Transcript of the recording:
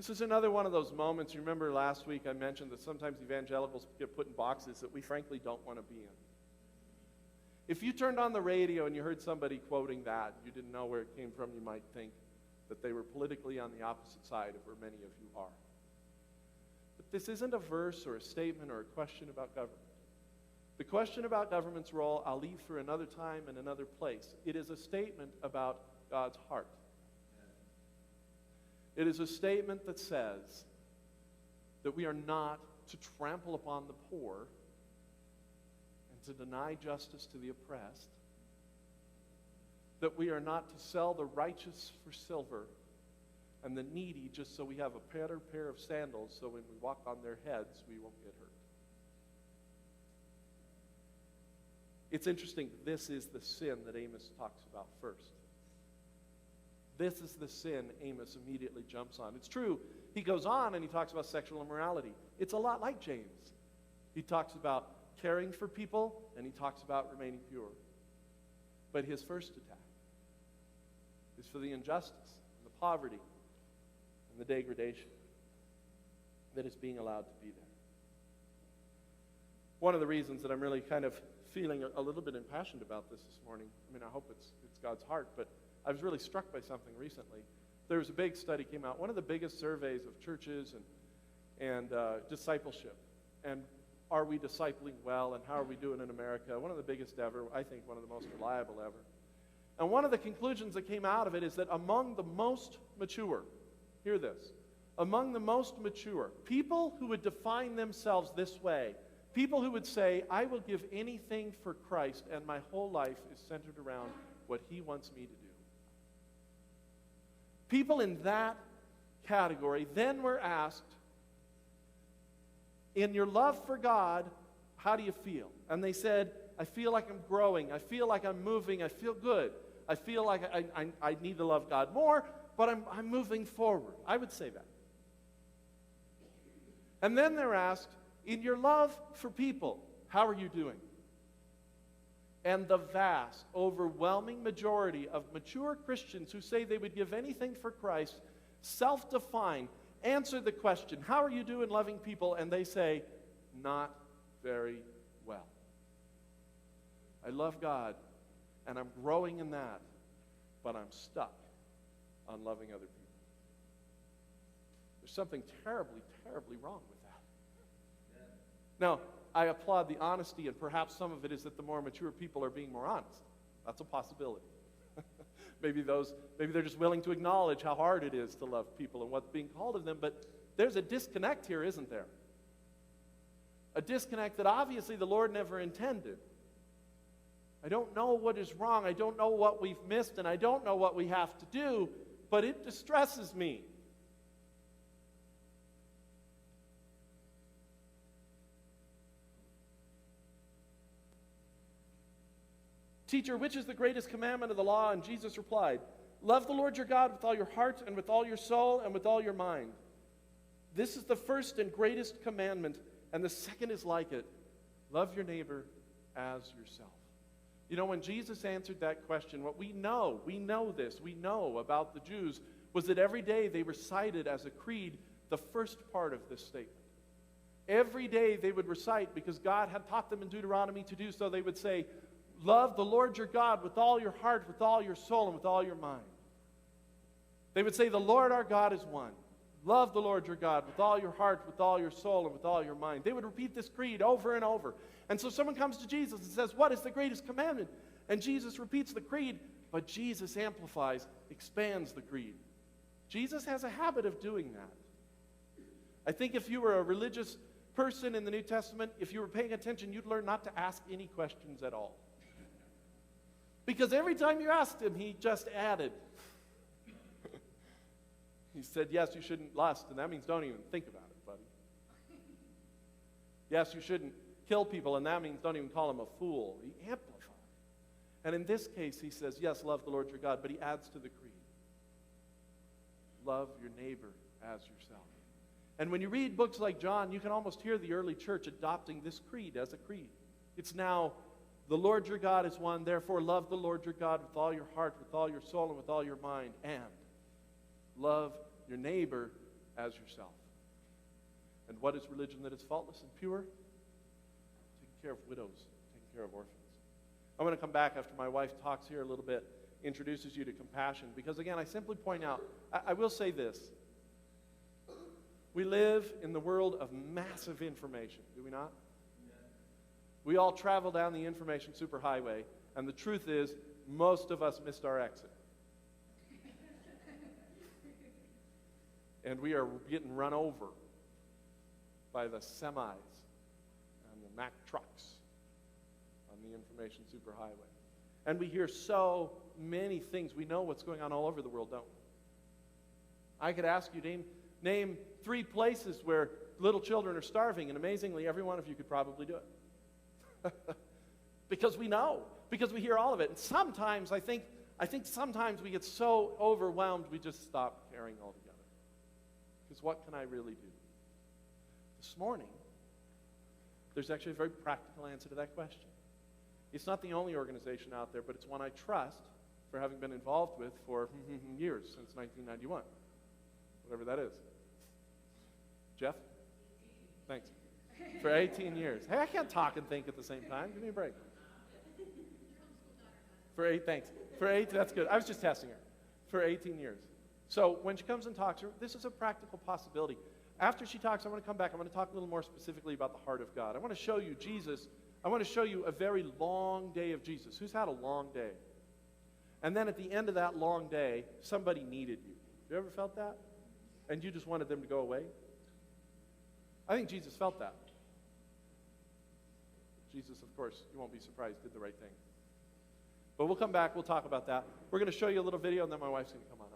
This is another one of those moments. You remember last week I mentioned that sometimes evangelicals get put in boxes that we frankly don't want to be in. If you turned on the radio and you heard somebody quoting that, you didn't know where it came from, you might think that they were politically on the opposite side of where many of you are. But this isn't a verse or a statement or a question about government. The question about government's role I'll leave for another time and another place. It is a statement about God's heart. It is a statement that says that we are not to trample upon the poor and to deny justice to the oppressed, that we are not to sell the righteous for silver and the needy just so we have a better pair of sandals so when we walk on their heads we won't get hurt. It's interesting, this is the sin that Amos talks about first. This is the sin Amos immediately jumps on. It's true, he goes on and he talks about sexual immorality. It's a lot like James. He talks about caring for people and he talks about remaining pure. But his first attack is for the injustice and the poverty and the degradation that is being allowed to be there. One of the reasons that I'm really kind of feeling a little bit impassioned about this morning, I mean, I hope it's God's heart, but I was really struck by something recently. There was a big study came out, one of the biggest surveys of churches and discipleship, and are we discipling well, and how are we doing in America? One of the biggest ever, I think one of the most reliable ever. And one of the conclusions that came out of it is that among the most mature, hear this, among the most mature, people who would define themselves this way, people who would say, I will give anything for Christ, and my whole life is centered around what he wants me to do. People in that category then were asked, in your love for God, how do you feel? And they said, I feel like I'm growing. I feel like I'm moving. I feel good. I feel like I need to love God more, but I'm moving forward. I would say that. And then they're asked, in your love for people, how are you doing? And the vast, overwhelming majority of mature Christians who say they would give anything for Christ, self-defined, answer the question, how are you doing loving people? And they say, not very well. I love God, and I'm growing in that, but I'm stuck on loving other people. There's something terribly, terribly wrong with that. Now, I applaud the honesty, and perhaps some of it is that the more mature people are being more honest. That's a possibility. Maybe they're just willing to acknowledge how hard it is to love people and what's being called of them, but there's a disconnect here, isn't there? A disconnect that obviously the Lord never intended. I don't know what is wrong, I don't know what we've missed, and I don't know what we have to do, but it distresses me. Teacher, which is the greatest commandment of the law? And Jesus replied, love the Lord your God with all your heart and with all your soul and with all your mind. This is the first and greatest commandment, and the second is like it. Love your neighbor as yourself. You know, when Jesus answered that question, what we know about the Jews, was that every day they recited as a creed the first part of this statement. Every day they would recite, because God had taught them in Deuteronomy to do so, they would say, love the Lord your God with all your heart, with all your soul, and with all your mind. They would say, the Lord our God is one. Love the Lord your God with all your heart, with all your soul, and with all your mind. They would repeat this creed over and over. And so someone comes to Jesus and says, what is the greatest commandment? And Jesus repeats the creed, but Jesus amplifies, expands the creed. Jesus has a habit of doing that. I think if you were a religious person in the New Testament, if you were paying attention, you'd learn not to ask any questions at all. Because every time you asked him, he just added. He said, yes, you shouldn't lust, and that means don't even think about it, buddy. Yes, you shouldn't kill people, and that means don't even call him a fool. He amplified. And in this case, he says, yes, love the Lord your God, but he adds to the creed. Love your neighbor as yourself. And when you read books like John, you can almost hear the early church adopting this creed as a creed. It's now, the Lord your God is one, therefore love the Lord your God with all your heart, with all your soul, and with all your mind, and love your neighbor as yourself. And what is religion that is faultless and pure? Taking care of widows, taking care of orphans. I'm going to come back after my wife talks here a little bit, introduces you to compassion, because again, I simply point out, I will say this. We live in the world of massive information, do we not? We all travel down the information superhighway, and the truth is, most of us missed our exit. And we are getting run over by the semis and the Mack trucks on the information superhighway. And we hear so many things. We know what's going on all over the world, don't we? I could ask you, name 3 places where little children are starving, and amazingly, every one of you could probably do it. Because we know, because we hear all of it. And sometimes, I think sometimes we get so overwhelmed we just stop caring altogether. Because what can I really do? This morning, there's actually a very practical answer to that question. It's not the only organization out there, but it's one I trust for having been involved with for years, since 1991. Whatever that is. Jeff? Thanks. For 18 years. Hey, I can't talk and think at the same time. Give me a break. Thanks. That's good. I was just testing her. For 18 years. So when she comes and talks, this is a practical possibility. After she talks, I want to come back. I want to talk a little more specifically about the heart of God. I want to show you Jesus. I want to show you a very long day of Jesus. Who's had a long day? And then at the end of that long day, somebody needed you. You ever felt that? And you just wanted them to go away? I think Jesus felt that. Jesus, of course, you won't be surprised, did the right thing. But we'll come back. We'll talk about that. We're going to show you a little video, and then my wife's going to come on.